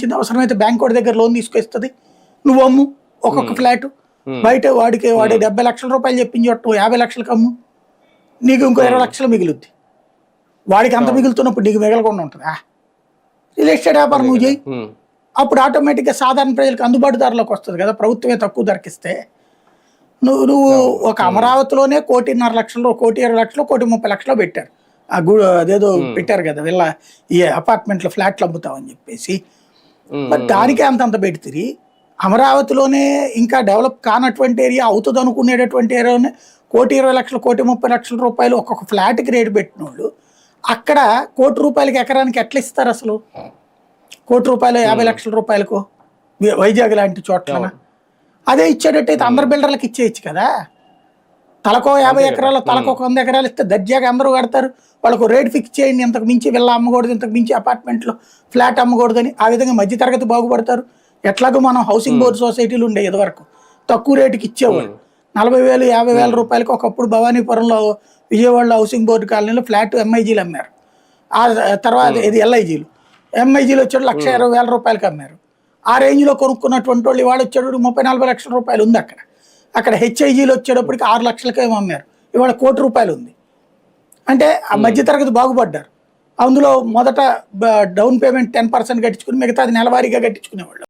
సంపాదించింది అవసరమైతే బ్యాంక్ వాడి దగ్గర లోన్ తీసుకొస్తుంది, నువ్వు అమ్ము ఒక్కొక్క ఫ్లాట్. బయట వాడు 70 లక్షల రూపాయలు చెప్పించి నువ్వు 50 లక్షలకు అమ్ము, నీకు ఇంకో 20 లక్షలు మిగులుద్ది. వాడికి అంత మిగులుతున్నప్పుడు నీకు మిగలకుండా ఉంటుంది. రియల్ ఎస్టేట్ వ్యాపారం నువ్వు చేయి, అప్పుడు ఆటోమేటిక్గా సాధారణ ప్రజలకు అందుబాటు ధరలోకి వస్తుంది కదా. ప్రభుత్వమే తక్కువ ధరకిస్తే నువ్వు ఒక అమరావతిలోనే 1.5 లక్షలు, 1,20 లక్షలు, 1,30 లక్షలు పెట్టారు. అదేదో పెట్టారు కదా వీళ్ళ ఈ అపార్ట్మెంట్లో ఫ్లాట్లు అమ్ముతామని చెప్పేసి. మరి దానికే అంతంత పెడితే అమరావతిలోనే ఇంకా డెవలప్ కానటువంటి ఏరియా అవుతుంది అనుకునేటటువంటి ఏరియాలోనే 1,20 లక్షలు, 1,30 లక్షల రూపాయలు ఒక్కొక్క ఫ్లాట్కి రేటు పెట్టిన వాళ్ళు అక్కడ ₹1,00,00,000 ఎకరానికి ఎట్లా ఇస్తారు అసలు? ₹1,00,00,000 50 లక్షల రూపాయలకు వైజాగ్ లాంటి చోట్ల అదే ఇచ్చేటట్టయితే అందరు బిల్డర్లకు ఇచ్చేయచ్చు కదా. తలకో 50 ఎకరాలు, తలకో 100 ఎకరాలు ఇస్తే దర్జాగా అందరూ కడతారు. వాళ్ళకు రేట్ ఫిక్స్ చేయండి, ఇంతకు మించి విల్ల అమ్మకూడదు, ఇంతకు మించి అపార్ట్మెంట్లో ఫ్లాట్ అమ్మకూడదని. ఆ విధంగా మధ్యతరగతి బాగుపడతారు. ఎట్లాగో మనం హౌసింగ్ బోర్డు సొసైటీలు ఉండే ఇదివరకు తక్కువ రేటుకి ఇచ్చేవాళ్ళు. 40,000, 50,000 రూపాయలకి ఒకప్పుడు భవానీపురంలో విజయవాడలో హౌసింగ్ బోర్డు కాలనీలో ఫ్లాట్ ఎంఐజీలు అమ్మారు. ఆ తర్వాత ఇది ఎల్ఐజీలు, ఎంఐజీలు వచ్చాడు 1,20,000 రూపాయలకి అమ్మారు. ఆ రేంజ్లో కొనుక్కున్నటువంటి వాళ్ళు ఇవాళ వచ్చాడు 30-40 లక్షల రూపాయలు ఉంది అక్కడ. అక్కడ హెచ్ఐజీలు వచ్చేటప్పటికి 6 లక్షలకేమో అమ్మారు. ఇవాళ ₹1,00,00,000 ఉంది. అంటే ఆ మధ్యతరగతి బాగుపడ్డారు. అందులో మొదట డౌన్ పేమెంట్ 10% కట్టించుకుని మిగతాది నెలవారీగా కట్టించుకునేవాళ్ళు.